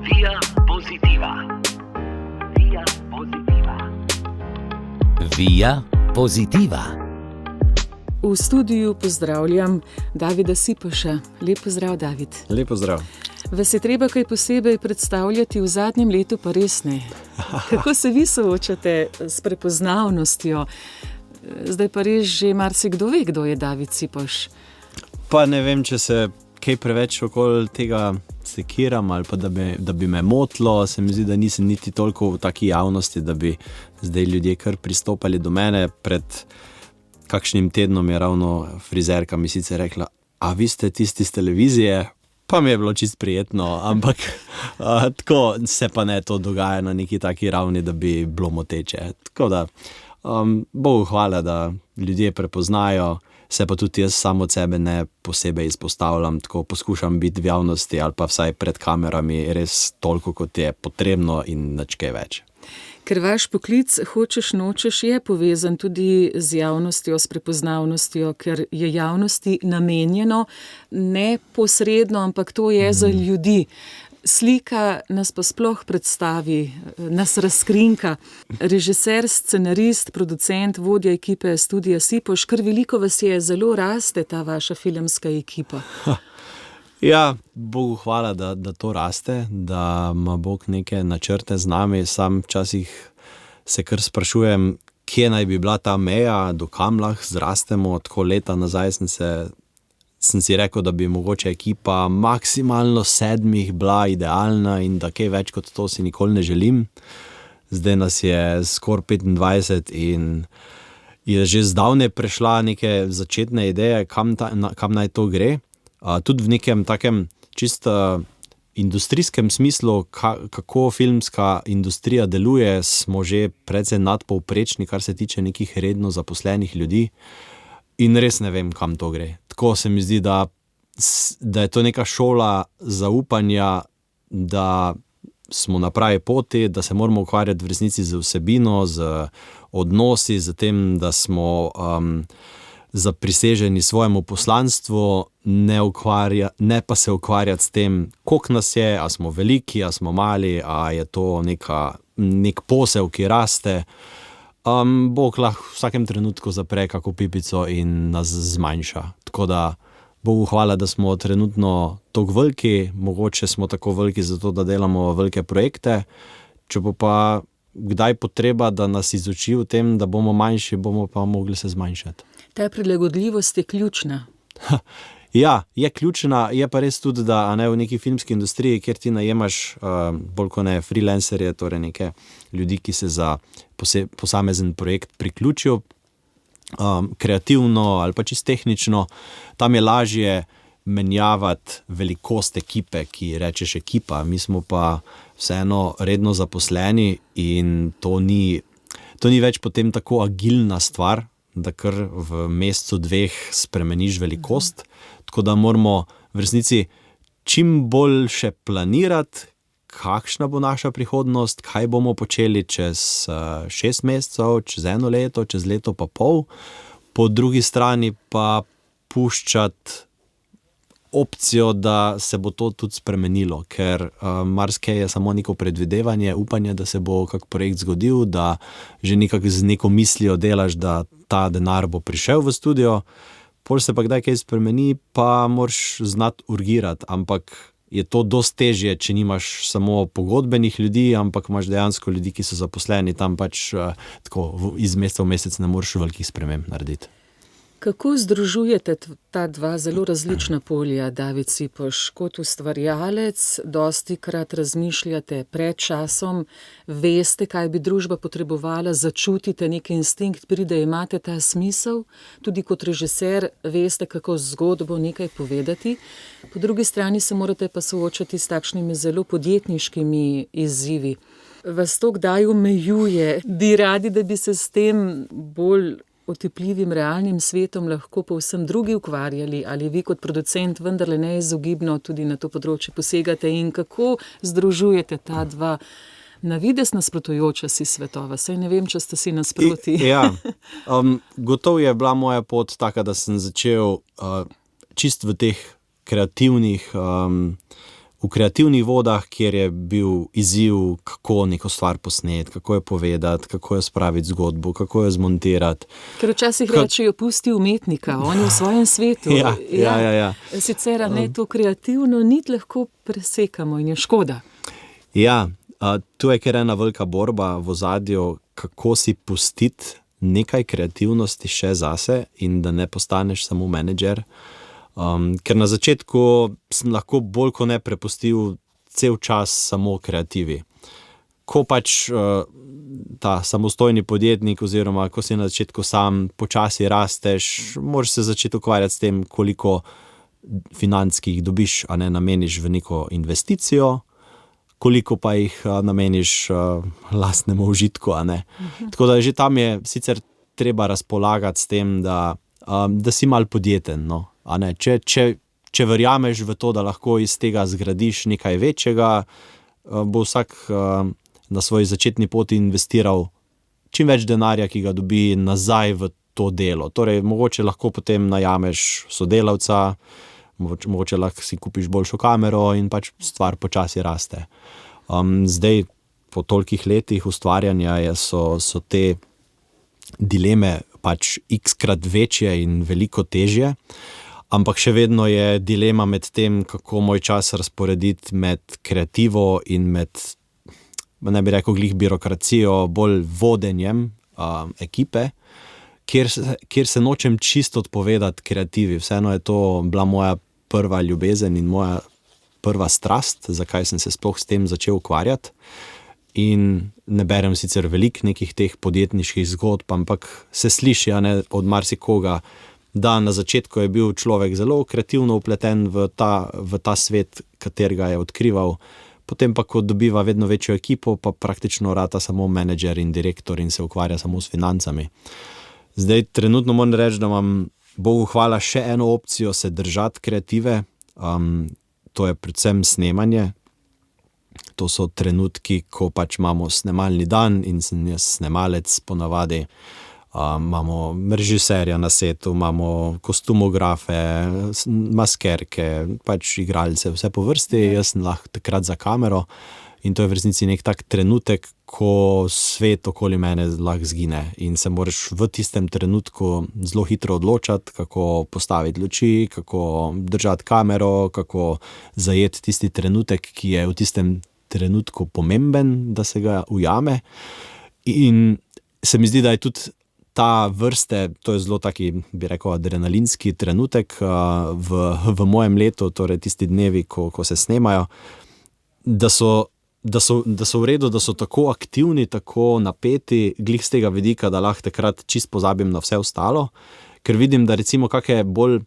Via Positiva. Via Positiva. Via Positiva. V studiu pozdravljam Davida Sipoša. Lep pozdrav, David. Lep pozdrav. Vas je treba kaj posebej predstavljati v zadnjem letu, pa res ne. Kako se vi soočate s prepoznavnostjo? Zdaj pa res že marsikdo ve, kdo je David Sipoš. Pa ne vem, če se kaj preveč okoli tega sekiram ali pa da bi me motilo. Se mi zdi, da nisem niti toliko v taki javnosti, da bi zdaj ljudje kar pristopali do mene. Pred kakšnim tednom je ravno frizerka mi sicer rekla, a vi ste tisti z televizije? Pa mi je bilo čisto prijetno, ampak tako se pa ne to dogaja na neki taki ravni, da bi bilo moteče. Tako da Bogu hvala, da ljudje prepoznajo, se pa tudi jaz sam od sebe ne posebej izpostavljam, tako poskušam biti v javnosti ali pa vsaj pred kamerami res toliko, kot je potrebno in nič kaj več. Ker vaš poklic, hočeš nočeš, je povezan tudi z javnostjo, s prepoznavnostjo, ker je javnosti namenjeno neposredno, ampak to je za ljudi. Slika nas pa sploh predstavi, nas razkrinka. Režiser, scenarist, producent, vodja ekipe Studia Sipoš, kar veliko vas je, zelo raste ta vaša filmska ekipa. Ja, Bogu hvala, da to raste, da ima Bog neke načrte z nami. Sam včasih se kar sprašujem, kje naj bi bila ta meja, do kam lahko zrastemo. Tako leta nazaj sem si rekel, da bi mogoče ekipa maksimalno 7 bila idealna in da kaj več kot to si nikoli ne želim. Zdaj nas je skoraj 25 in je že zdavnaj prešla neke začetne ideje, kam naj to gre. Tudi v nekem takem čisto industrijskem smislu, kako filmska industrija deluje, smo že precej nadpovprečni, kar se tiče nekih redno zaposlenih ljudi. In res ne vem, kam to gre. Tako se mi zdi, da je to neka šola zaupanja, da smo na pravi poti, da se moramo ukvarjati v resnici z vsebino, z odnosi, z tem, da smo zapriseženi svojemu poslanstvu, ne pa se ukvarjati s tem, koliko nas je, a smo veliki, a smo mali, a je to nek posel, ki raste. Bog lahko v vsakem trenutku zapre kako pipico in nas zmanjša. Tako da Bogu hvala, da smo trenutno toliko veliki, mogoče smo tako veliki zato, da delamo velike projekte. Če bo pa kdaj potreba, da nas izuči v tem, da bomo manjši, bomo pa mogli se zmanjšati. Ta prilagodljivost je ključna. Ja, je ključna, je pa res tudi, da v neki filmski industriji, kjer ti najemaš bolj kot ne freelancerje, torej neke ljudi, ki se za posamezen projekt priključijo, kreativno ali pa čisto tehnično, tam je lažje menjavati velikost ekipe, ki rečeš ekipa, mi smo pa vseeno redno zaposleni in to ni več potem tako agilna stvar, da kar v mesecu 2 spremeniš velikost. Tako da moramo v resnici čim boljše planirati, kakšna bo naša prihodnost, kaj bomo počeli čez 6 mesecev, čez 1 leto, čez leto pa pol. Po drugi strani pa puščati opcijo, da se bo to tudi spremenilo, ker marsikaj je samo neko predvidevanje, upanje, da se bo kak projekt zgodil, da že nekako z neko mislijo delaš, da ta denar bo prišel v studio, pol se pa kdaj kaj spremeni, pa moraš znati urgirati, ampak je to dosti težje, če nimaš samo pogodbenih ljudi, ampak imaš dejansko ljudi, ki so zaposleni, tam pač tako iz meseca v mesec ne moreš velikih sprememb narediti. Kako združujete ta dva zelo različna polja, David Sipoš? Kot ustvarjalec dostikrat razmišljate pred časom, veste, kaj bi družba potrebovala, začutite neki instinkt, pride, imate ta smisel, tudi kot režiser veste, kako zgodbo nekaj povedati. Po drugi strani se morate pa soočati s takšnimi zelo podjetniškimi izzivi. Vas to kdaj omejuje? Bi radi, da bi se s tem bolj otipljivim realnim svetom lahko povsem drugi ukvarjali, ali vi kot producent vendarle neizogibno tudi na to področje posegate in kako združujete ta dva na videz nasprotujoča si svetova? Saj ne vem, če ste si nasproti. Ja, gotovo je bila moja pot taka, da sem začel čist v teh kreativnih v kreativnih vodah, kjer je bil izziv, kako neko stvar posneti, kako jo povedati, kako jo spraviti zgodbo, kako jo zmontirati. Ker včasih rečejo, pusti umetnika, on je v svojem svetu. Ja. Sicer ne to kreativno nit lahko presekamo in je škoda. Ja, tu je kar ena velika borba v ozadju, kako si pustiti nekaj kreativnosti še zase in da ne postaneš samo menedžer. Ker na začetku sem lahko bolj ko ne prepustil cel čas samo kreativi. Ko pač ta samostojni podjetnik oziroma ko si na začetku sam počasi rasteš, moraš se začeti ukvarjati s tem, koliko financ, ki jih dobiš, a ne nameniš v neko investicijo, koliko pa jih nameniš lastnemu užitku, a ne. Tako da že tam je sicer treba razpolagati s tem, da si mal podjeten, no. A ne, če verjameš v to, da lahko iz tega zgradiš nekaj večjega, bo vsak na svoji začetni poti investiral čim več denarja, ki ga dobi nazaj v to delo. Torej, mogoče lahko potem najameš sodelavca, mogoče lahko si kupiš boljšo kamero in pač stvar počasi raste. Zdaj, po tolikih letih ustvarjanja so te dileme pač x-krat večje in veliko težje. Ampak še vedno je dilema med tem, kako moj čas razporediti med kreativo in med, ne bi rekel glih birokracijo, bolj vodenjem ekipe, kjer se nočem čisto odpovedati kreativi. Vseeno je to bila moja prva ljubezen in moja prva strast, zakaj sem se sploh s tem začel ukvarjati. In ne berem sicer veliko nekih teh podjetniških zgodb, ampak se sliši, a ne, od marsikoga, da na začetku je bil človek zelo kreativno vpleten v ta svet, katerega je odkrival, potem pa, ko dobiva vedno večjo ekipo, pa praktično rata samo menedžer in direktor in se ukvarja samo s financami. Zdaj, trenutno moram reči, da imam, Bogu hvala, še eno opcijo se držati kreative, to je predvsem snemanje. To so trenutki, ko pač imamo snemalni dan in sem jaz snemalec ponavadi. Imamo režiserja na setu, imamo kostumografe, maskerke, pač igralce, vse po vrsti, jaz sem lahko takrat za kamero in to je v resnici nek tak trenutek, ko svet okoli mene lahko zgine in se moraš v tistem trenutku zelo hitro odločati, kako postaviti luči, kako držati kamero, kako zajeti tisti trenutek, ki je v tistem trenutku pomemben, da se ga ujame. In se mi zdi, da je tudi ta vrste, to je zelo taki, bi rekel, adrenalinski trenutek v mojem letu, torej tisti dnevi, ko se snemajo, da so v redu, da so tako aktivni, tako napeti, glih z tega vidika, da lahko takrat čisto pozabim na vse ostalo, ker vidim, da recimo kakšne bolj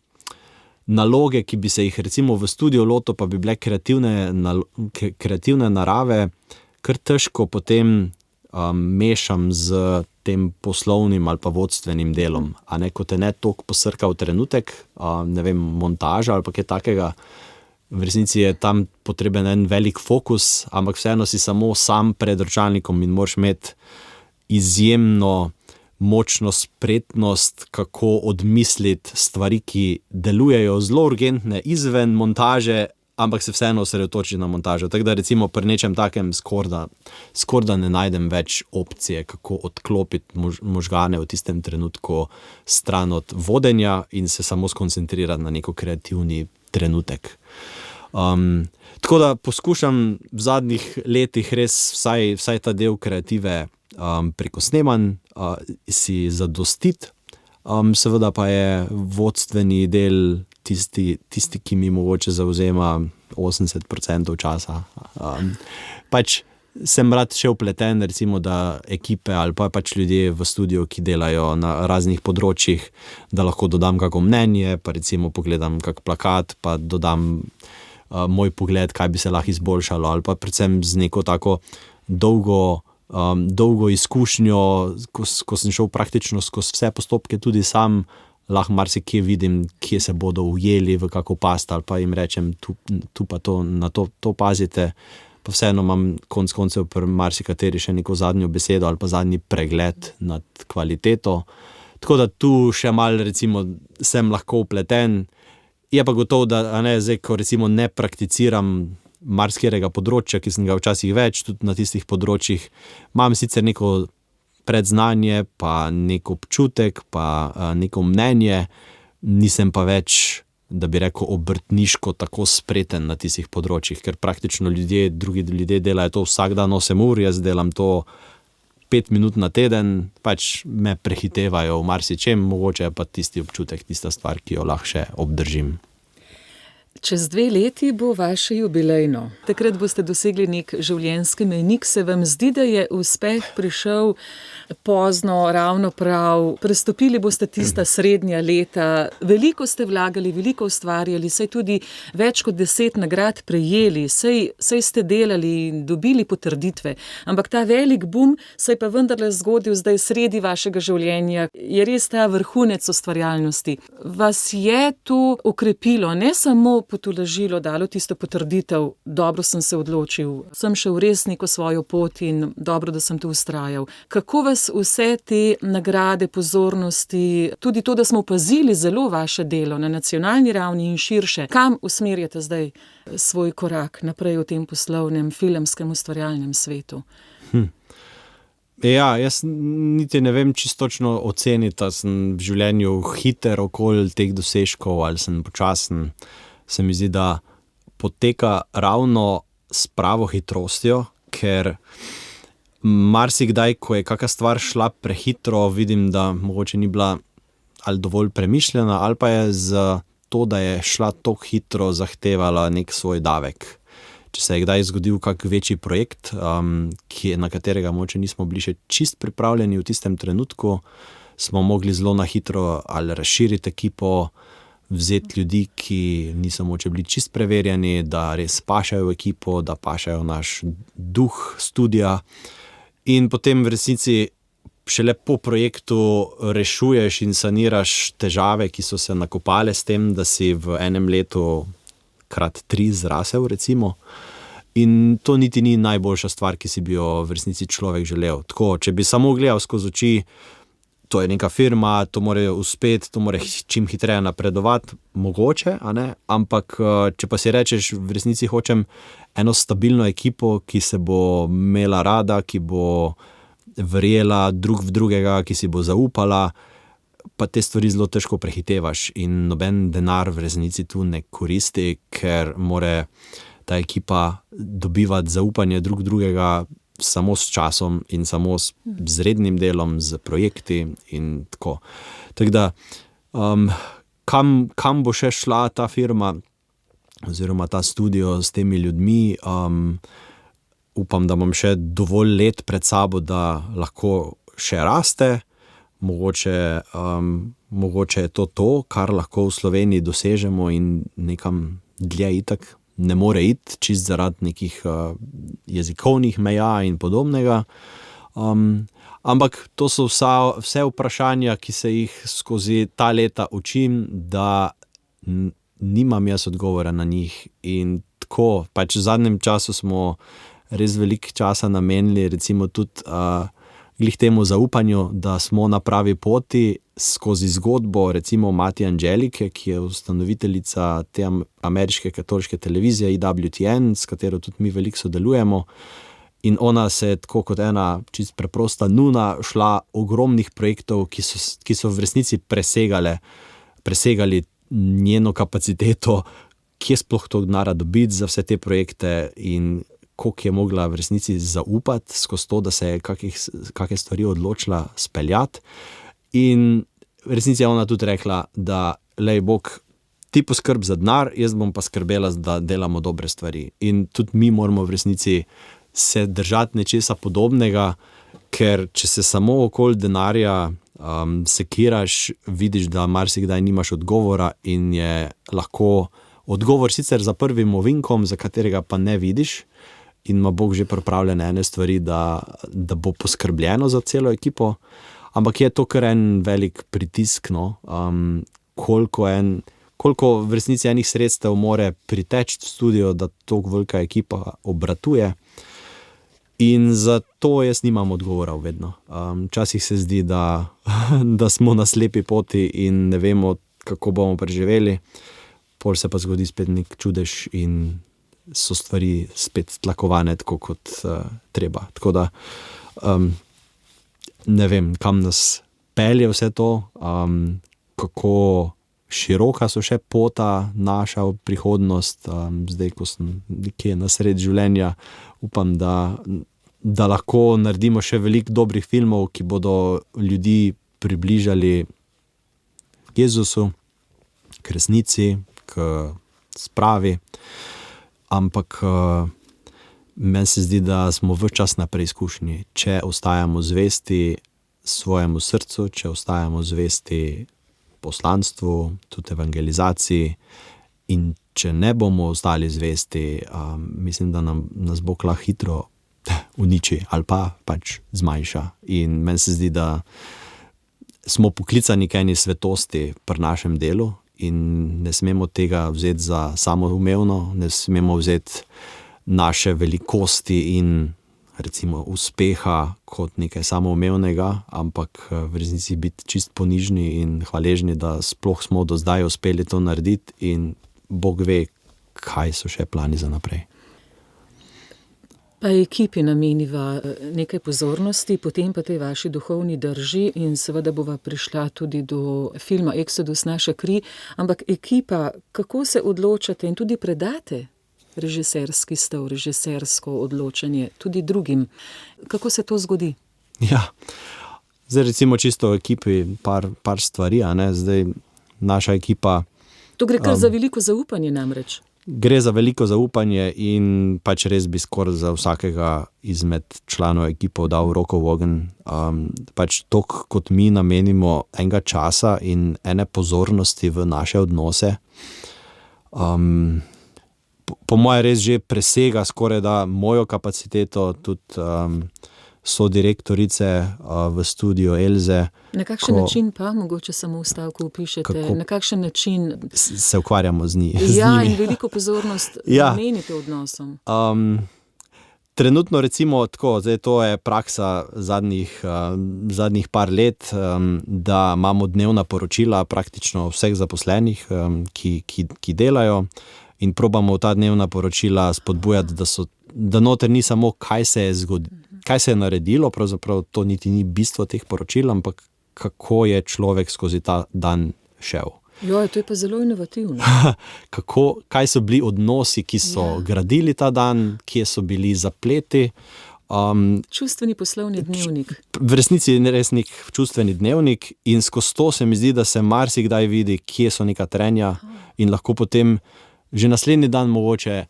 naloge, ki bi se jih recimo v studiu lotil, pa bi bile kreativne narave, kar težko potem mešam z tem poslovnim ali pa vodstvenim delom. A ne, ko te ne toliko posrka v trenutek, ne vem, montaža ali pa kaj takega, v resnici je tam potreben en velik fokus, ampak vseeno si samo sam pred računalnikom in moraš imeti izjemno močno spretnost, kako odmisliti stvari, ki delujejo zelo urgentne izven montaže, ampak se vseeno osredotoči na montažo. Tako da recimo pri nečem takem skorda ne najdem več opcije, kako odklopiti možgane v tistem trenutku stran od vodenja in se samo skoncentrirati na neko kreativni trenutek. Tako da poskušam v zadnjih letih res vsaj ta del kreative preko snemanj si zadostiti. Seveda pa je vodstveni del tisti, ki mi mogoče zavzema 80% časa. Pač sem rad še vpleten, recimo, da ekipe ali pa pač ljudje v studiu, ki delajo na raznih področjih, da lahko dodam kako mnenje, pa recimo pogledam kak plakat, pa dodam moj pogled, kaj bi se lahko izboljšalo, ali pa predvsem z neko tako dolgo izkušnjo, ko sem šel praktično skozi vse postopke tudi sam, lahko marsikje vidim, kje se bodo ujeli v kako past, ali pa jim rečem, tu pa na to pazite, pa vseeno imam konec koncev pri marsikateri še neko zadnjo besedo ali pa zadnji pregled nad kvaliteto. Tako da tu še malo recimo sem lahko vpleten. Je pa gotovo, da zdaj, ko recimo ne prakticiram marsikjerega področja, ki sem ga včasih več, tudi na tistih področjih. Imam sicer neko predznanje, pa nek občutek, pa neko mnenje, nisem pa več, da bi rekel, obrtniško tako spreten na tistih področjih, ker praktično drugi ljudje delajo to vsak dan 8 ur, jaz delam to 5 minut na teden, pač me prehitevajo v marsičem, mogoče je pa tisti občutek, tista stvar, ki jo lahko še obdržim. Čez 2 leti bo vaše jubilejno. Takrat boste dosegli nek življenjski mejnik. Se vam zdi, da je uspeh prišel pozno, ravno prav? Prestopili boste tista srednja leta. Veliko ste vlagali, veliko ustvarjali, saj tudi več kot 10 nagrad prejeli, saj ste delali in dobili potrditve. Ampak ta velik bum se je pa vendarle zgodil zdaj sredi vašega življenja. Je res ta vrhunec ustvarjalnosti. Vas je to okrepilo, ne samo potolažilo, dalo tisto potrditev, dobro sem se odločil, sem šel res neko svojo pot in dobro, da sem tu vztrajal. Kako vas vse te nagrade, pozornosti, tudi to, da smo opazili zelo vaše delo na nacionalni ravni in širše, kam usmerjate zdaj svoj korak naprej v tem poslovnem, filmskem, ustvarjalnem svetu? Ja, jaz niti ne vem čisto točno oceniti, da sem v življenju hiter okoli teh dosežkov ali sem počasen. Se mi zdi, da poteka ravno s pravo hitrostjo, ker marsikdaj, ko je kakšna stvar šla prehitro, vidim, da mogoče ni bila ali dovolj premišljena, ali pa je za to, da je šla tako hitro, zahtevala nek svoj davek. Če se je kdaj zgodil kak večji projekt, na katerega mogoče nismo bili še čist pripravljeni v tistem trenutku, smo mogli zelo na hitro ali razširiti ekipo, vzeti ljudi, ki niso mogoče bili čist preverjeni, da res pašajo v ekipo, da pašajo naš duh studia. In potem v resnici šele po projektu rešuješ in saniraš težave, ki so se nakopale s tem, da si v enem letu krat 3 zrasel, recimo. In to niti ni najboljša stvar, ki si bi jo v resnici človek želel. Tako, če bi samo gledal skozi oči, to je neka firma, to mora uspeti, to mora čim hitreje napredovati, mogoče, a ne? Ampak če pa si rečeš, v resnici hočem eno stabilno ekipo, ki se bo imela rada, ki bo verjela drug v drugega, ki si bo zaupala, pa te stvari zelo težko prehitevaš in noben denar v resnici tu ne koristi, ker mora ta ekipa dobivati zaupanje drug drugega samo s časom in samo z rednim delom, z projekti in tako. Tako da, kam bo še šla ta firma oziroma ta studio s temi ljudmi, upam, da imam še dovolj let pred sabo, da lahko še raste, mogoče je to, kar lahko v Sloveniji dosežemo in nekam dlje itak ne more iti, čist zaradi nekih jezikovnih meja in podobnega. Ampak to so vse vprašanja, ki se jih skozi ta leta učim, da nimam jaz odgovora na njih. In tako, pač v zadnjem času smo res veliko časa namenili, recimo tudi glih temu zaupanju, da smo na pravi poti skozi zgodbo, recimo Mati Angelike, ki je ustanoviteljica te ameriške katoliške televizije EWTN, s katero tudi mi veliko sodelujemo. In ona se je tako kot ena čisto preprosta nuna šla ogromnih projektov, ki so v resnici presegali njeno kapaciteto, kje sploh to denarja dobiti za vse te projekte in koliko je mogla v resnici zaupati skozi to, da se je kakšne stvari odločila speljati. In v resnici je ona tudi rekla, da lej Bog, ti poskrb za denar, jaz bom pa skrbela, da delamo dobre stvari. In tudi mi moramo v resnici se držati nečesa podobnega, ker če se samo okoli denarja sekiraš, vidiš, da marsikdaj nimaš odgovora in je lahko odgovor sicer za prvim ovinkom, za katerega pa ne vidiš, in ima Bog že pripravljene ene stvari, da bo poskrbljeno za celo ekipo, ampak je to kar en velik pritisk, no, koliko v resnici enih sredstev more priteči v studio, da toliko velika ekipa obratuje. In za to jaz nimam odgovorov vedno. Včasih se zdi, da smo na slepi poti in ne vemo, kako bomo preživeli, pol se pa zgodi spet nek čudež in so stvari spet tlakovane tako kot treba. Tako da ne vem, kam nas pelje vse to, kako široka so še pota naša v prihodnost. Zdaj, ko sem nekje na sredi življenja, upam, da lahko naredimo še veliko dobrih filmov, ki bodo ljudi približali k Jezusu, k resnici, k spravi. Ampak meni se zdi, da smo ves čas na preizkušnji. Če ostajamo zvesti svojemu srcu, če ostajamo zvesti poslanstvu, tudi evangelizaciji, in če ne bomo ostali zvesti, mislim, da nas Bog lahko hitro uniči ali pa pač zmanjša. In meni se zdi, da smo poklicani k eni svetosti pri našem delu in ne smemo tega vzeti za samoumevno, ne smemo vzeti naše velikosti in recimo uspeha kot nekaj samoumevnega, ampak v resnici biti čist ponižni in hvaležni, da sploh smo do zdaj uspeli to narediti in Bog ve, kaj so še plani za naprej. Pa ekipi nameniva nekaj pozornosti, potem pa tej vaši duhovni drži in seveda bova prišla tudi do filma Exodus, naša kri, ampak ekipa, kako se odločate in tudi predate režiserski stav, režisersko odločanje tudi drugim. Kako se to zgodi? Ja, zdaj recimo čisto v ekipi par stvari, a ne, zdaj naša ekipa. To gre kar za veliko zaupanje namreč. Gre za veliko zaupanje in pač res bi skoraj za vsakega izmed članov ekipov dal roko v ogenj. Pač toliko kot mi namenimo enega časa in ene pozornosti v naše odnose, po moje res že presega skoraj da mojo kapaciteto, tudi sodirektorice v studiu Elze. Na kakšen način pa, mogoče samo v stavku opišete, na kakšen način se ukvarjamo z njimi? Ja, in veliko pozornost namenite odnosom. Trenutno recimo tako, zdaj to je praksa zadnjih par let, da imamo dnevna poročila praktično vseh zaposlenih, ki delajo, in probamo ta dnevna poročila spodbujati, da noter ni samo kaj se je naredilo, pravzaprav to niti ni bistvo teh poročil, ampak kako je človek skozi ta dan šel. Jo, to je pa zelo inovativno. Kaj so bili odnosi, ki so gradili ta dan, kje so bili zapleti. Čustveni poslovni dnevnik. V resnici je res nek čustveni dnevnik in skozi to se mi zdi, da se marsikdaj vidi, kje so neka trenja in lahko potem že naslednji dan mogoče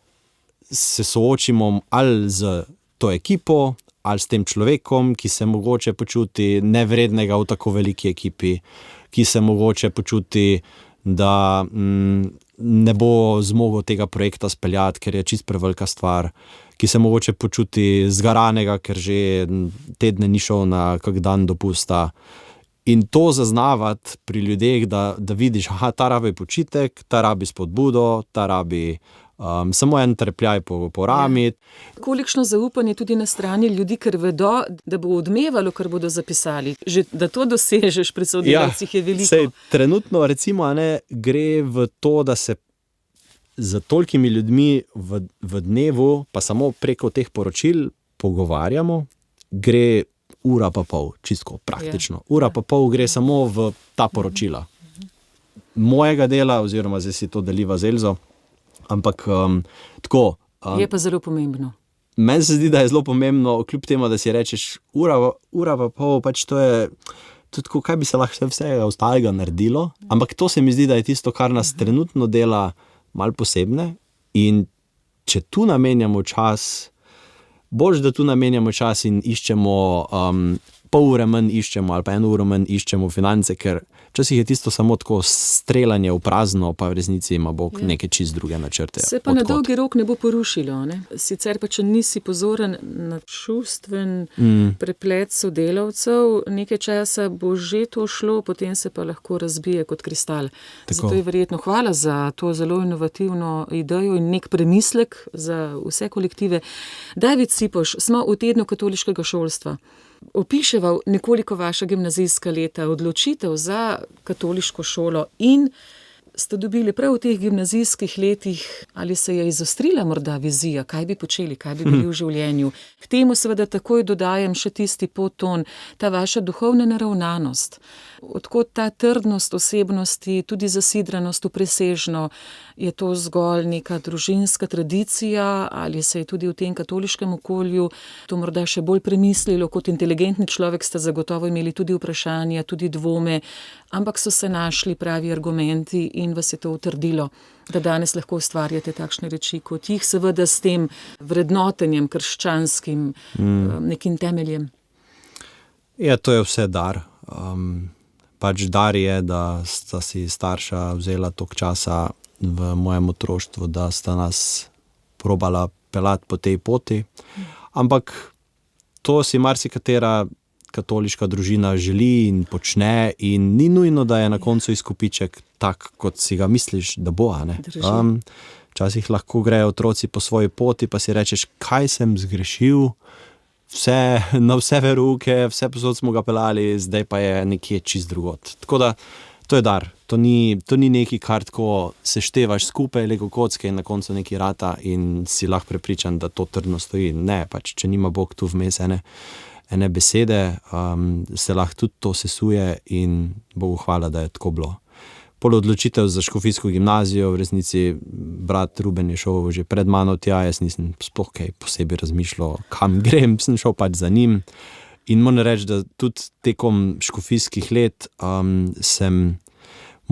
se soočimo ali z to ekipo, ali s tem človekom, ki se mogoče počuti nevrednega v tako veliki ekipi, ki se mogoče počuti, da ne bo zmogel tega projekta speljati, ker je čist prevelika stvar, ki se mogoče počuti zgaranega, ker že tedne ni šel na kak dan dopusta. In to zaznavati pri ljudeh, da vidiš, ta rabi počitek, ta rabi spodbudo, ta rabi samo en trepljaj po rami. Kolikšno zaupanje tudi na strani ljudi, ker vedo, da bo odmevalo, kar bodo zapisali. Že da to dosežeš pri sodelavcih je veliko. Sej, trenutno recimo gre v to, da se z tolikimi ljudmi v dnevu, pa samo preko teh poročil pogovarjamo, gre ura pa pol, čisto praktično. Ura pa pol gre samo v ta poročila. Mojega dela, oziroma zdaj si to deliva z Elzo, ampak tako. Je pa zelo pomembno. Meni se zdi, da je zelo pomembno, kljub temu, da si rečeš ura pa pol, pač to je tudi tako, kaj bi se lahko vsega ostalega naredilo, ampak to se mi zdi, da je tisto, kar nas trenutno dela malo posebne, in če tu namenjamo čas, boljše, da tu namenjamo čas in iščemo pol ure manj iščemo ali pa 1 uro manj iščemo finance, ker včasih je tisto samo tako streljanje v prazno, pa v resnici ima Bog neke čist druge načrte. Se pa na dolgi rok ne bo porušilo, ne? Sicer pa, če nisi pozoren na čustven preplet sodelavcev, nekaj časa bo že to šlo, potem se pa lahko razbije kot kristal. Zato je verjetno hvala za to zelo inovativno idejo in nek premislek za vse kolektive. David Cipoš, smo v tednu katoliškega šolstva. Opiševal nekoliko vaša gimnazijska leta, odločitev za katoliško šolo in ste dobili prav v teh gimnazijskih letih, ali se je izostrila morda vizija, kaj bi počeli, kaj bi bili v življenju. K temu seveda takoj dodajam še tisti podton, ta vaša duhovna naravnanost. Odkot ta trdnost osebnosti, tudi zasidranost v presežno, je to zgolj neka družinska tradicija ali se je tudi v tem katoliškem okolju to morda še bolj premislilo, kot inteligentni človek ste zagotovo imeli tudi vprašanja, tudi dvome, ampak so se našli pravi argumenti in vas je to utrdilo, da danes lahko ustvarjate takšne reči kot jih, seveda s tem vrednotenjem krščanskim, nekim temeljem. Ja, to je vse dar. Pač dar je, da sta si starša vzela toliko časa v mojem otroštvu, da sta nas probala peljati po tej poti. Ampak to si marsikatera katoliška družina želi in počne in ni nujno, da je na koncu izkupiček tak, kot si ga misliš, da bo. Včasih lahko grejo otroci po svoji poti, pa si rečeš, kaj sem zgrešil, na vse veruke, vse posod smo ga peljali, zdaj pa je nekje čist drugot. Tako da, to je dar. To ni nekaj, kar tako seštevaš skupaj, lego kocke in na koncu nekaj rata in si lahko prepričan, da to trdno stoji. Ne, pač, če nima Bog tu vmes ene besede, se lahko tudi to sesuje in Bogu hvala, da je tako bilo. Pol odločitev za škofijsko gimnazijo, v resnici brat Ruben je šel že pred mano tja, jaz nisem sploh kaj posebej razmišljal, kam grem, sem šel pač za njim. In moram reči, da tudi tekom škofijskih let sem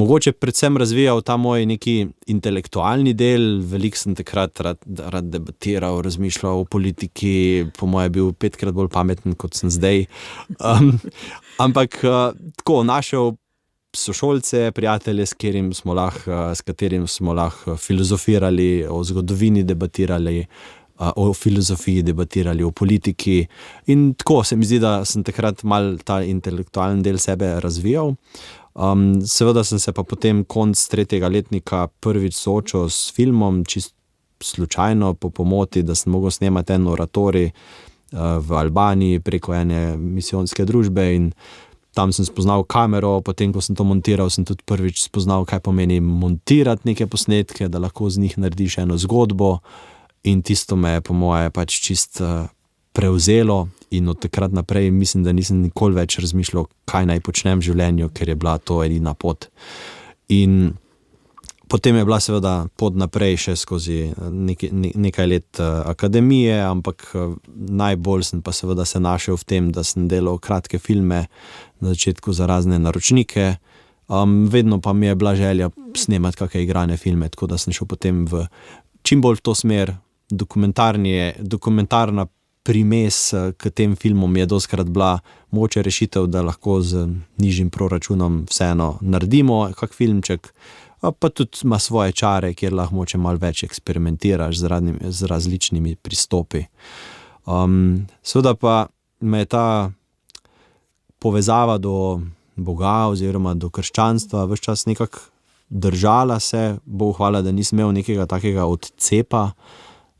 mogoče predvsem razvijal ta moj neki intelektualni del, veliko sem takrat rad debatiral, razmišljal o politiki, po moje bil 5-krat bolj pameten, kot sem zdaj. Ampak tako našel sošolce, prijatelje, s katerim smo lahko filozofirali, o zgodovini debatirali, o filozofiji debatirali, o politiki. In tako se mi zdi, da sem takrat mal ta intelektualni del sebe razvijal. Seveda sem se pa potem konc 3. letnika prvič soočil s filmom, čist slučajno, po pomoti, da sem mogel snemati en oratorij v Albaniji preko ene misijonske družbe in tam sem spoznal kamero, potem ko sem to montiral, sem tudi prvič spoznal, kaj pomeni montirati neke posnetke, da lahko z njih narediš eno zgodbo in tisto me je po moje pač čist prevzelo in od takrat naprej mislim, da nisem nikoli več razmišljal, kaj naj počnem v življenju, ker je bila to edina pot. In potem je bila seveda pot naprej še skozi nekaj let akademije, ampak najbolj sem pa seveda se našel v tem, da sem delal kratke filme na začetku za razne naročnike. Vedno pa mi je bila želja snemati kakšne igrane filme, tako da sem šel potem v čim bolj v to smer. Dokumentarna primes k tem filmom je dostikrat bila mogoče rešitev, da lahko z nižjim proračunom vseeno naredimo kak filmček, pa tudi ima svoje čare, kjer lahko mogoče malo več eksperimentiraš z različnimi pristopi. Seveda pa me je ta povezava do Boga oziroma do krščanstva ves čas nekako držala se, Bogu hvala, da nisem imel nekega takega odcepa.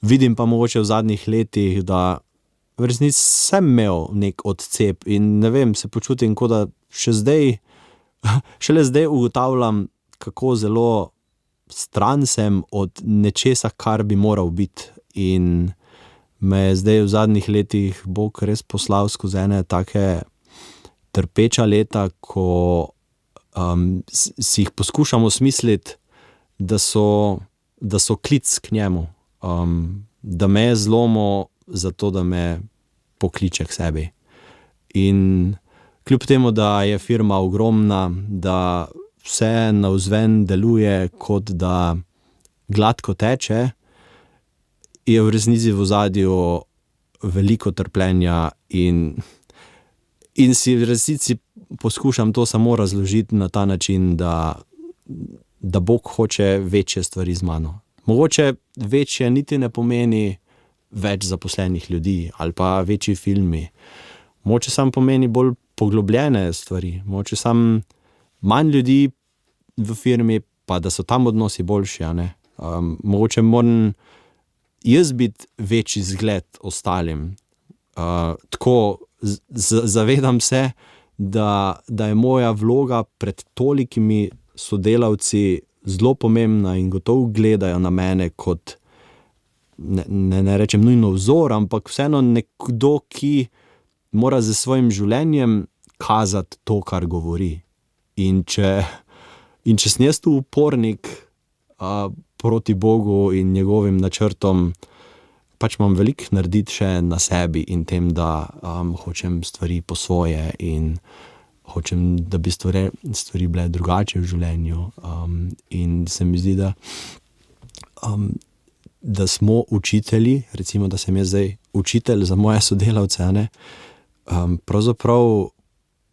Vidim pa mogoče v zadnjih letih, da v resnici sem imel nek odcep in ne vem, se počutim, kot da šele zdaj ugotavljam, kako zelo stran sem od nečesa, kar bi moral biti. In me je zdaj v zadnjih letih Bog res poslal skozi ene take trpeča leta, ko si jih poskušam osmisliti, da so klic k njemu, da me je zlomil zato, da me pokliče k sebi. In kljub temu, da je firma ogromna, da vse navzven deluje, kot da gladko teče, je v resnici v ozadju veliko trpljenja in si v resnici poskušam to samo razložiti na ta način, da Bog hoče večje stvari z mano. Mogoče večje niti ne pomeni več zaposlenih ljudi ali pa večji filmi. Mogoče samo pomeni bolj poglobljene stvari. Mogoče samo manj ljudi v firmi, pa da so tam odnosi boljši. Mogoče moram jaz biti večji zgled ostalim. Tako zavedam se, da je moja vloga pred tolikimi sodelavci zelo pomembna in gotovo gledajo na mene kot, ne rečem nujno vzor, ampak vseeno nekdo, ki mora z svojim življenjem kazati to, kar govori. In če sem jaz tu upornik proti Bogu in njegovim načrtom, pač imam veliko narediti še na sebi in tem, da hočem stvari po svoje in hočem, da bi stvari bile drugače v življenju. In se mi zdi, da smo učitelji, recimo, da sem jaz zdaj učitelj za moje sodelavce, ne, pravzaprav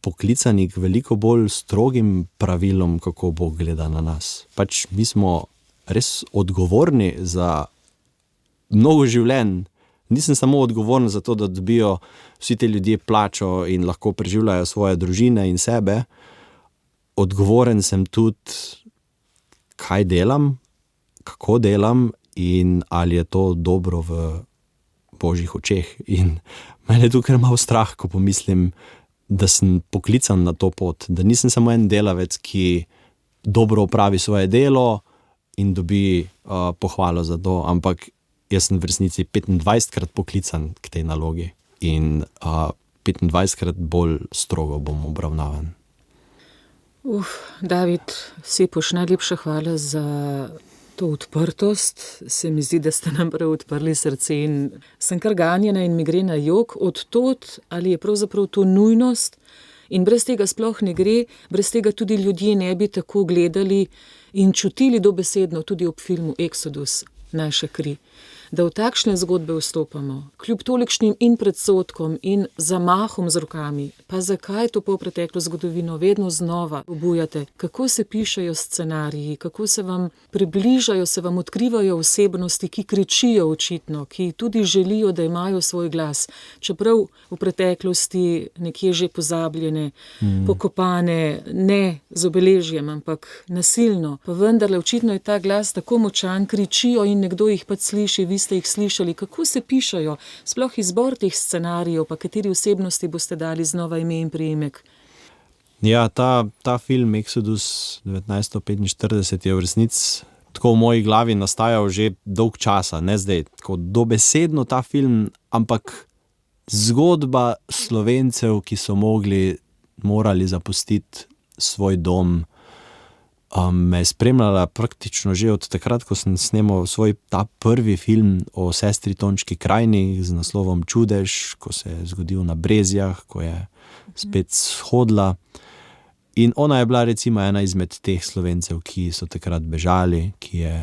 poklicani k veliko bolj strogim pravilom, kako Bog gleda na nas. Pač mi smo res odgovorni za mnogo življenj. Nisem samo odgovoren za to, da dobijo vsi ti ljudje plačo in lahko preživljajo svoje družine in sebe. Odgovoren sem tudi, kaj delam, kako delam in ali je to dobro v Božjih očeh. In mene je tukaj malo strah, ko pomislim, da sem poklican na to pot, da nisem samo en delavec, ki dobro opravi svoje delo in dobi pohvalo za to, ampak jaz sem v resnici 25krat poklican k tej nalogi in 25krat bolj strogo bom obravnavan. David Sepoš, najlepša hvala za to odprtost. Se mi zdi, da ste nam prav odprli srce in sem kar ganjena in mi gre na jok od tod, ali je pravzaprav to nujnost in brez tega sploh ne gre, brez tega tudi ljudje ne bi tako gledali in čutili dobesedno tudi ob filmu Exodus, Naša kri. Da v takšne zgodbe vstopamo, kljub tolikšnim in predsodkom in zamahom z rokami, pa zakaj to polpreteklo zgodovino vedno znova obujate, kako se pišejo scenariji, kako se vam približajo, se vam odkrivajo osebnosti, ki kričijo očitno, ki tudi želijo, da imajo svoj glas, čeprav v preteklosti nekje že pozabljene, pokopane, ne z obeležjem, ampak nasilno. Pa vendarle očitno je ta glas tako močan, kričijo in nekdo jih pač sliši, vi ste jih slišali, kako se pišajo, sploh izbor teh scenarijev, pa kateri osebnosti boste dali znova ime in priimek? Ja, ta film Exodus 1945 je v resnici tako v moji glavi nastajal že dolg časa, ne zdaj, tako dobesedno ta film, ampak zgodba Slovencev, ki so morali zapustiti svoj dom, me je spremljala praktično že od takrat, ko sem snemal svoj ta prvi film o sestri Tončki Krajni z naslovom Čudež, ko se je zgodil na Brezjah, ko je spet shodla. In ona je bila recimo ena izmed teh Slovencev, ki so takrat bežali, ki je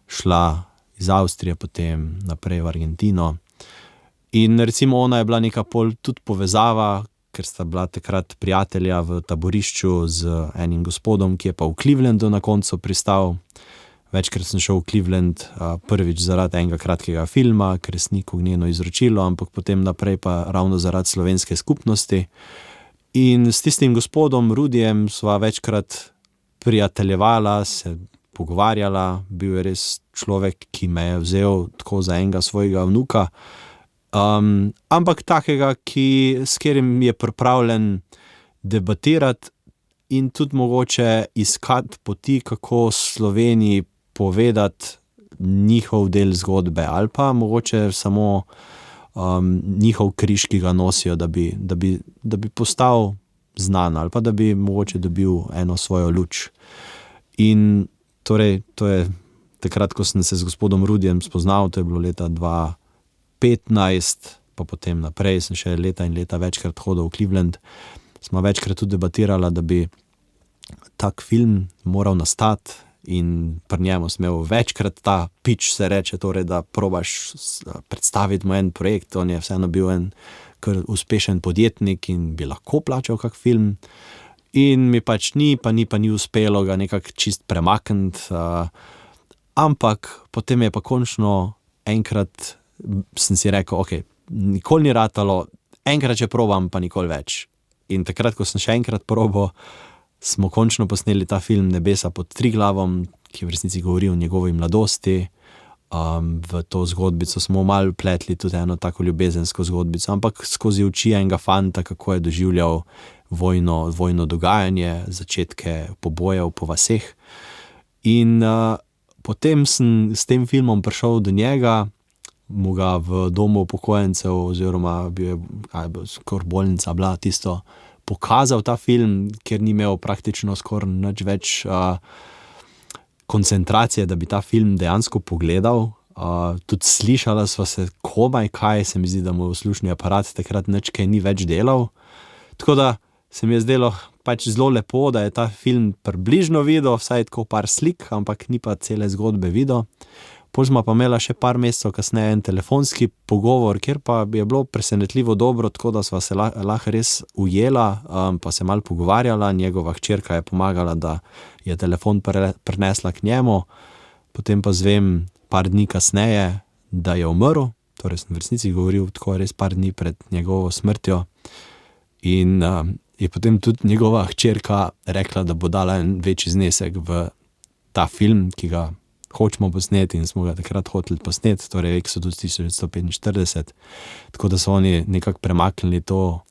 šla iz Avstrije potem naprej v Argentino. In recimo ona je bila neka tudi povezava, ker sta bila takrat prijatelja v taborišču z enim gospodom, ki je pa v Clevelandu na koncu pristal. Večkrat sem šel v Cleveland, prvič zaradi enega kratkega filma, Kresnik ognjeno izročilo, ampak potem naprej pa ravno zaradi slovenske skupnosti. In s tistim gospodom Rudijem sva večkrat prijateljevala, se pogovarjala, bil je res človek, ki me je vzel tako za enega svojega vnuka. Ampak takega, s katerim je pripravljen debatirati in tudi mogoče iskati poti, kako Sloveniji povedati njihov del zgodbe ali pa mogoče samo njihov križ, ki ga nosijo, da bi postal znan ali pa da bi mogoče dobil eno svojo luč. In torej, to je takrat, ko sem se z gospodom Rudijem spoznal, to je bilo leta 2015, pa potem naprej sem še leta in leta večkrat hodil v Cleveland. Smo večkrat tudi debatirala, da bi tak film moral nastati in pri njemu sem imel večkrat ta pitch, se reče, torej, da probaš predstaviti mu en projekt. On je vseeno bil en kar uspešen podjetnik in bi lahko plačal kak film. In mi pač ni uspelo ga nekako čist premakniti. Ampak potem je pa končno enkrat sem si rekel, ok, nikoli ni ratalo, enkrat če probam, pa nikoli več. In takrat, ko sem še enkrat probal, smo končno posneli ta film Nebesa pod Triglavom, ki v resnici govori o njegovi mladosti. V to zgodbico smo malo pletli tudi eno tako ljubezensko zgodbico, ampak skozi oči enega fanta, kako je doživljal vojno dogajanje, začetke pobojev po vaseh. In potem sem s tem filmom prišel do njega, mu ga v domu upokojencev oziroma skoraj bolnica bila tisto, pokazal ta film, ker ni imel praktično skoraj nič več koncentracije, da bi ta film dejansko pogledal. Tudi slišala sva se komaj kaj, se mi zdi, da mu slušni aparat takrat nič kaj ni več delal. Tako da se mi je zdelo pač zelo lepo, da je ta film približno videl, vsaj tako par slik, ampak ni pa cele zgodbe videl. Potem smo pa imela še par mesecev kasneje en telefonski pogovor, kjer pa je bilo presenetljivo dobro, tako da sva se lahko res ujela, pa se malo pogovarjala. Njegova hčerka je pomagala, da je telefon prinesla k njemu. Potem pa zvem par dni kasneje, da je umrl, torej sem v resnici govoril tako res par dni pred njegovo smrtjo. In je potem tudi njegova hčerka rekla, da bo dala en večji znesek v ta film, ki ga hočemo posneti in smo ga takrat hoteli posneti, torej Exodus 1945. Tako da so oni nekako premaknili to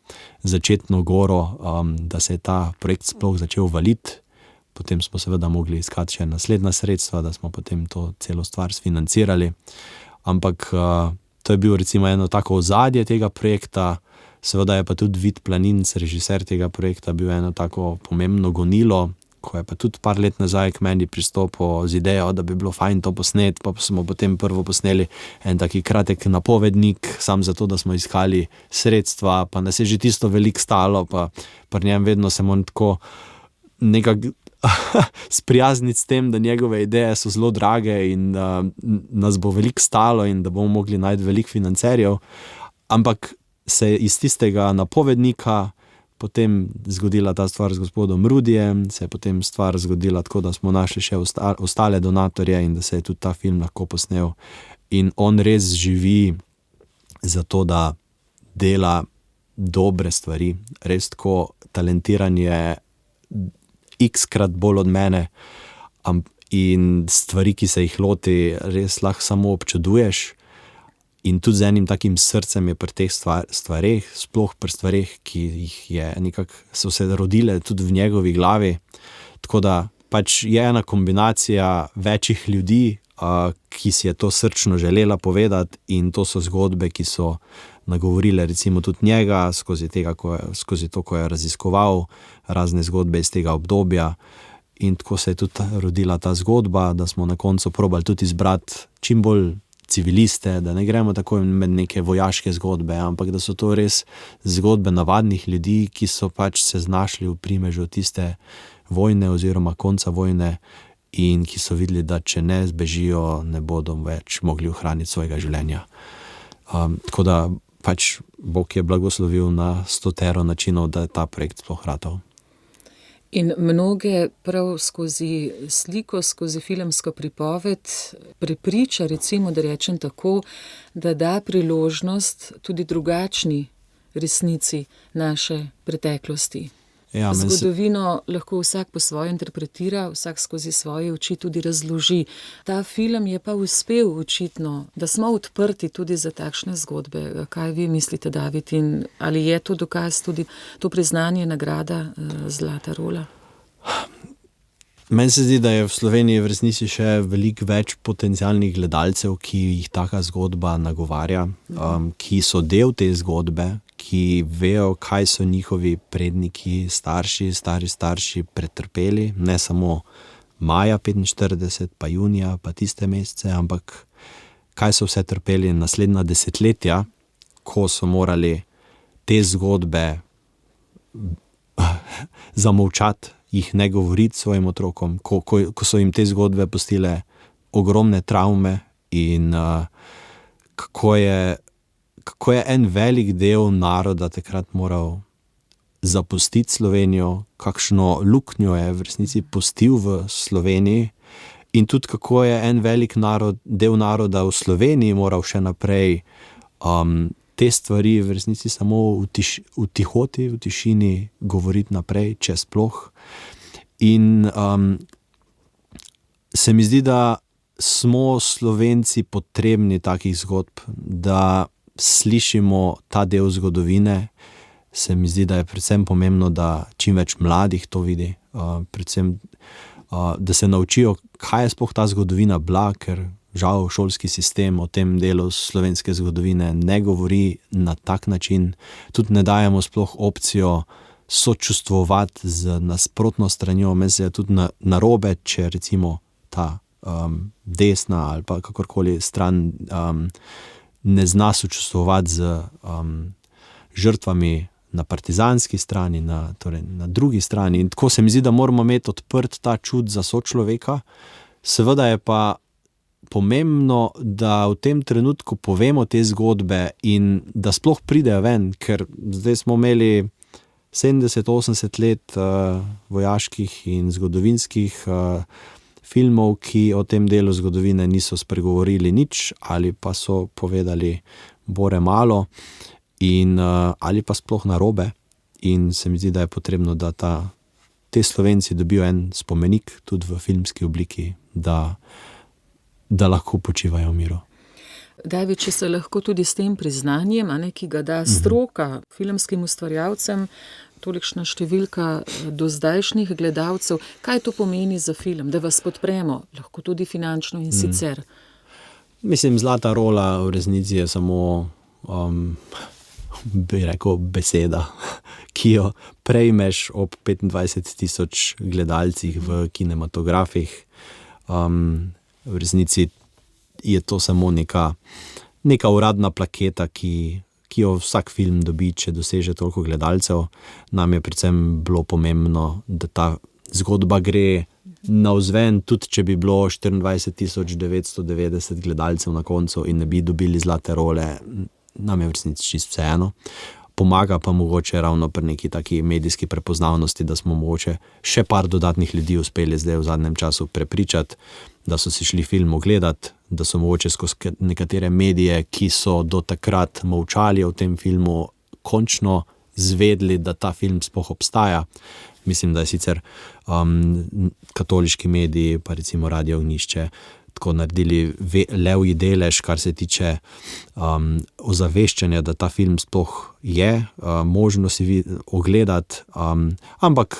začetno goro, da se je ta projekt sploh začel valiti. Potem smo seveda mogli iskati še naslednja sredstva, da smo potem to celo stvar sfinancirali. Ampak to je bil recimo eno tako ozadje tega projekta. Seveda je pa tudi Vid Planinc, režiser tega projekta, bil eno tako pomembno gonilo, ko je pa tudi par let nazaj k meni pristopil z idejo, da bi bilo fajn to posneti, pa smo potem prvo posneli en taki kratek napovednik, sam zato, da smo iskali sredstva, pa nas je že tisto veliko stalo, pa pri njem vedno se moram tako nekako sprijazniti s tem, da njegove ideje so zelo drage in nas bo veliko stalo in da bomo mogli najti veliko financerjev, ampak se je iz tistega napovednika potem zgodila ta stvar z gospodom Rudijem, se je potem stvar zgodila tako, da smo našli še ostale donatorje in da se je tudi ta film lahko posnel. In on res živi za to, da dela dobre stvari, res tako talentiran je x-krat bolj od mene in stvari, ki se jih loti, res lahko samo občuduješ. In tudi z enim takim srcem je pri teh stvareh, sploh pri stvareh, ki jih je nekako, so se rodile tudi v njegovi glavi. Tako da pač je ena kombinacija večjih ljudi, ki si je to srčno želela povedati, in to so zgodbe, ki so nagovorile recimo tudi njega skozi to, ko je raziskoval razne zgodbe iz tega obdobja. In tako se je tudi rodila ta zgodba, da smo na koncu probali tudi izbrati čim bolj civiliste, da ne gremo tako med neke vojaške zgodbe, ampak da so to res zgodbe navadnih ljudi, ki so pač se znašli v primežu tiste vojne oziroma konca vojne in ki so videli, da če ne zbežijo, ne bodo več mogli ohraniti svojega življenja. Tako da pač Bog je blagoslovil na 100 načinov, da je ta projekt sploh ratal. In mnoge prav skozi sliko, skozi filmsko pripoved prepriča, recimo, da rečem tako, da da priložnost tudi drugačni resnici naše preteklosti. Ja, zgodovino lahko vsak po svoje interpretira, vsak skozi svoje oči tudi razloži. Ta film je pa uspel očitno, da smo odprti tudi za takšne zgodbe. Kaj vi mislite, David, in ali je to dokaz tudi to priznanje, nagrada Zlata rola? Meni se zdi, da je v Sloveniji v resnici še veliko več potencialnih gledalcev, ki jih taka zgodba nagovarja, ki so del te zgodbe, ki vejo, kaj so njihovi predniki, stari starši pretrpeli, ne samo maja 45, pa junija, pa tiste mesece, ampak kaj so vse trpeli naslednja desetletja, ko so morali te zgodbe zamolčati, jih ne govoriti svojim otrokom, ko so jim te zgodbe pustile ogromne travme in kako je en velik del naroda takrat moral zapustiti Slovenijo, kakšno luknjo je v resnici pustil v Sloveniji in tudi kako je en velik del naroda v Sloveniji moral še naprej te stvari v resnici samo v tihoti, v tišini govoriti naprej, če sploh. In se mi zdi, da smo Slovenci potrebni takih zgodb, da slišimo ta del zgodovine, se mi zdi, da je predvsem pomembno, da čim več mladih to vidi, predvsem, da se naučijo, kaj je sploh ta zgodovina bila, ker žal šolski sistem o tem delu slovenske zgodovine ne govori na tak način, tudi ne dajemo sploh opcijo sočustvovati z nasprotno stranjo, meni se je tudi narobe, če recimo ta desna ali pa kakorkoli stran ne zna sočustvovati z žrtvami na partizanski strani, torej na drugi strani. In tako se mi zdi, da moramo imeti odprt ta čut za sočloveka. Seveda je pa pomembno, da v tem trenutku povemo te zgodbe in da sploh pridejo ven, ker zdaj smo imeli 70-80 let vojaških in zgodovinskih filmov, ki o tem delu zgodovine niso spregovorili nič ali pa so povedali bore malo ali pa sploh narobe. In se mi zdi, da je potrebno, da te Slovenci dobijo en spomenik tudi v filmski obliki, da lahko počivajo v miru. David, če se lahko tudi s tem priznanjem, ki ga da stroka filmskim ustvarjalcem, tolikšna številka do zdajšnjih gledalcev, kaj to pomeni za film, da vas podpremo, lahko tudi finančno in sicer? Mislim, Zlata rola v resnici je samo, bi rekel, beseda, ki jo prejmeš ob 25,000 gledalcih v kinematografih. V resnici je to samo neka uradna plaketa, ki jo vsak film dobi, če doseže toliko gledalcev. Nam je predvsem bilo pomembno, da ta zgodba gre navzven, tudi če bi bilo 24,990 gledalcev na koncu in ne bi dobili Zlate role, nam je v resnici čisto vseeno. Pomaga pa mogoče ravno pri neki taki medijski prepoznavnosti, da smo mogoče še par dodatnih ljudi uspeli zdaj v zadnjem času prepričati, da so si šli film ogledati, da so mogoče skozi nekatere medije, ki so do takrat molčali o tem filmu, končno zvedli, da ta film sploh obstaja. Mislim, da je sicer katoliški mediji, pa recimo Radio Ognjišče, tako naredili levji delež, kar se tiče ozaveščanja, da ta film sploh je možno si ogledati, ampak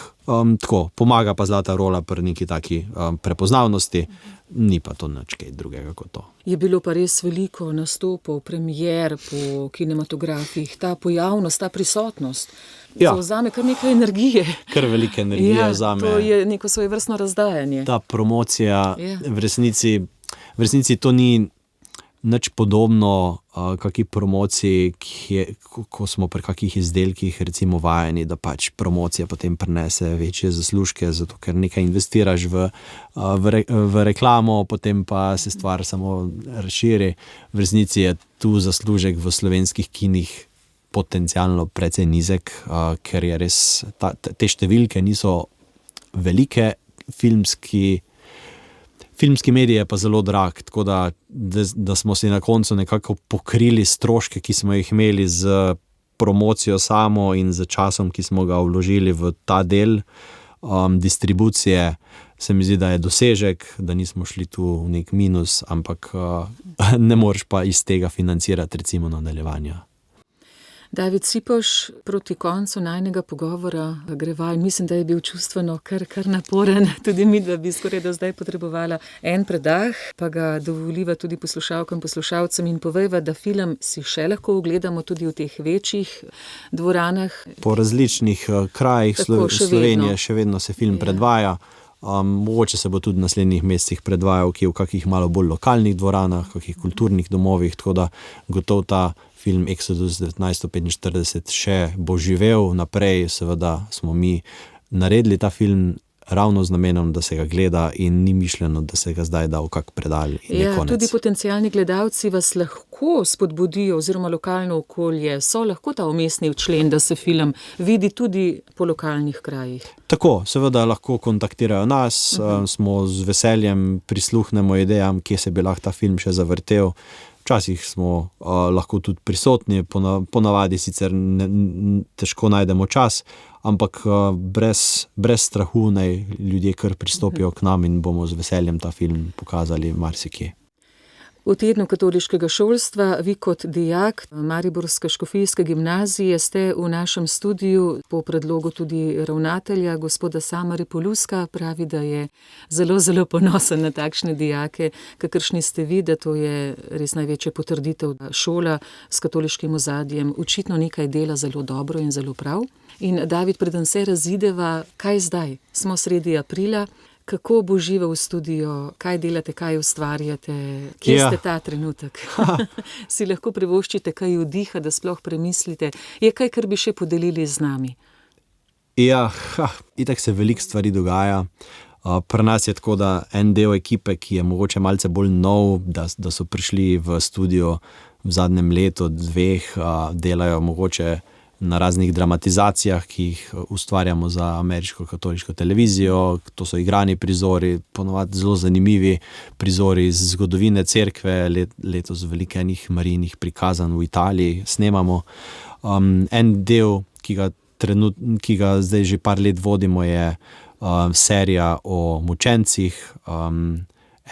tako, pomaga pa Zlata rola pri neki taki prepoznavnosti, ni pa to nič kaj drugega kot to. Je bilo pa res veliko nastopov, premier po kinematografih, ta pojavnost, ta prisotnost, zavzame kar nekaj energije. Kar velike energije vzame. To je neko svojevrstno razdajanje. Ta promocija, v resnici to ni nič podobno kakšni promociji, ko smo pri kakih izdelkih recimo vajeni, da pač promocija potem prinese večje zaslužke, zato ker nekaj investiraš v reklamo, potem pa se stvar samo razširi. V resnici je tu zaslužek v slovenskih kinih potencialno precej nizek, ker je res, te številke niso velike, filmski medij je pa zelo drag, tako da smo si na koncu nekako pokrili stroške, ki smo jih imeli z promocijo samo in z časom, ki smo ga vložili v ta del distribucije. Se mi zdi, da je dosežek, da nismo šli tu v nek minus, ampak ne moreš pa iz tega financirati recimo nadaljevanja. David Cipoš, proti koncu najnega pogovora greva in mislim, da je bil čustveno kar naporen. Tudi mi, da bi skoraj do zdaj potrebovala en predah, pa ga dovoliva tudi poslušalkam, poslušalcem in povejva, da film si še lahko ogledamo tudi v teh večjih dvoranah. Po različnih krajih Slovenije še vedno se film predvaja. Mogoče se bo tudi v naslednjih mesecih predvajal kje v kakih malo bolj lokalnih dvoranah, kakih kulturnih domovih, tako da gotovo ta film Exodus 1945 še bo živel naprej. Seveda smo mi naredili ta film ravno z namenom, da se ga gleda in ni mišljeno, da se ga zdaj da v kak predal in je konec. Tudi potencialni gledalci vas lahko spodbudijo oziroma lokalno okolje, so lahko ta umestni člen, da se film vidi tudi po lokalnih krajih. Tako, seveda lahko kontaktirajo nas, smo z veseljem prisluhnemo idejam, kje se bi lahko ta film še zavrtel. Včasih smo lahko tudi prisotni, ponavadi sicer težko najdemo čas, ampak brez strahu naj ljudje kar pristopijo k nam in bomo z veseljem ta film pokazali marsikje. V tednu katoliškega šolstva vi kot dijak Mariborske škofijske gimnazije ste v našem studiu po predlogu tudi ravnatelja, gospoda Sama Repoluska, pravi, da je zelo, zelo ponosen na takšne dijake, kakršni ste vi, da to je res največja potrditev, da šola s katoliškim ozadjem očitno nekaj dela zelo dobro in zelo prav. In David, preden se razideva, kaj zdaj? Smo sredi aprila. Kako bo živo v studiu, kaj delate, kaj ustvarjate, kje ste ta trenutek? Si lahko privoščite kaj vdiha, da sploh premislite? Je kaj, kar bi še podelili z nami? Ja, itak se veliko stvari dogaja. Pri nas je tako, da en del ekipe, ki je mogoče malce bolj nov, da so prišli v studio v zadnjem letu, dveh, delajo mogoče na raznih dramatizacijah, ki jih ustvarjamo za ameriško katoliško televizijo. To so igrani prizori, ponovadi zelo zanimivi prizori iz zgodovine cerkve, letos veliko enih Marijinih prikazanj v Italiji snemamo. En del, ki ga zdaj že par let vodimo, je serija o mučencih.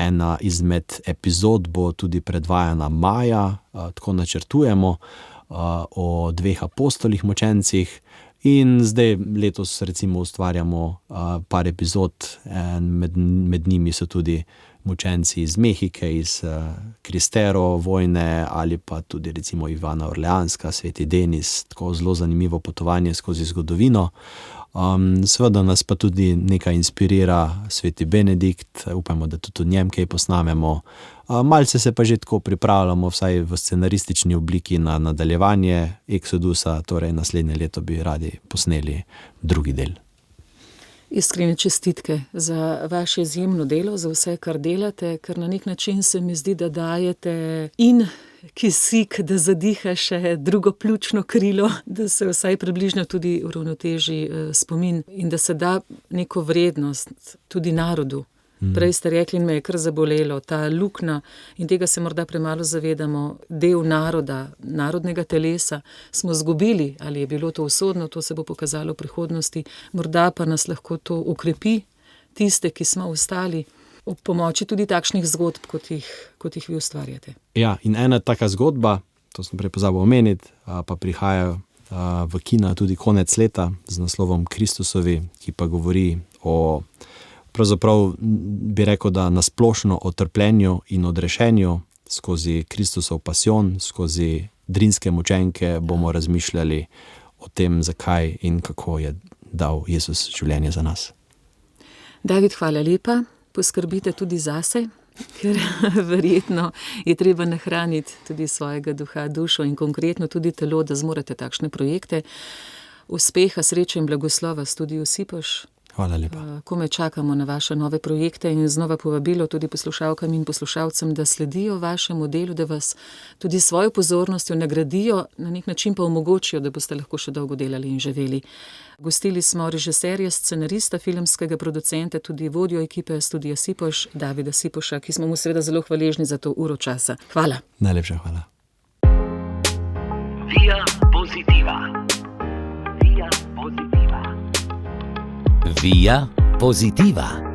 Ena izmed epizod bo tudi predvajana maja, tako načrtujemo, o dveh apostolih mučencih, in zdaj letos recimo ustvarjamo par epizod, med njimi so tudi mučenci iz Mehike, iz Cristero vojne, ali pa tudi recimo Ivana Orleanska, Sveti Denis, tako zelo zanimivo potovanje skozi zgodovino. Seveda nas pa tudi nekaj inspirira Sveti Benedikt, upamo, da tudi v njem kaj posnamemo. Malce se pa že tako pripravljamo, vsaj v scenaristični obliki, na nadaljevanje Exodusa, torej naslednje leto bi radi posneli drugi del. Iskrene čestitke za vaše izjemno delo, za vse, kar delate, ker na nek način se mi zdi, da dajete in kisik, da zadiha še drugo pljučno krilo, da se vsaj približno tudi uravnoteži spomin in da se da neko vrednost tudi narodu. Prej ste rekli in me je kar zabolelo, ta luknja, in tega se morda premalo zavedamo, del naroda, narodnega telesa smo zgubili, ali je bilo to usodno, to se bo pokazalo v prihodnosti, morda pa nas lahko to okrepi, tiste, ki smo ostali, ob pomoči tudi takšnih zgodb, kot jih vi ustvarjate. Ja, in ena taka zgodba, to sem prej pozabil omeniti, pa prihaja v kina tudi konec leta z naslovom Kristusovi, ki pa govori o, pravzaprav bi rekel, da nasplošno o trpljenju in odrešenju. Skozi Kristusov pasijon, skozi drinske mučenke bomo razmišljali o tem, zakaj in kako je dal Jezus življenje za nas. David, hvala lepa. Poskrbite tudi zase, ker verjetno je treba nahraniti tudi svojega duha, dušo in konkretno tudi telo, da zmorete takšne projekte. Uspeha, sreče in blagoslova studiu Sipoš. Hvala lepa. Komaj čakamo na vaše nove projekte in znova povabilo tudi poslušalkam in poslušalcem, da sledijo vašemu delu, da vas tudi svojo pozornostjo nagradijo, na nek način pa omogočijo, da boste lahko še dolgo delali in živeli. Gostili smo režiserja, scenarista, filmskega producenta, tudi vodjo ekipe studia Sipoš, Davida Sipoša, ki smo mu seveda zelo hvaležni za to uro časa. Hvala. Najlepša hvala. Via Positiva. Via Positiva. Via Positiva.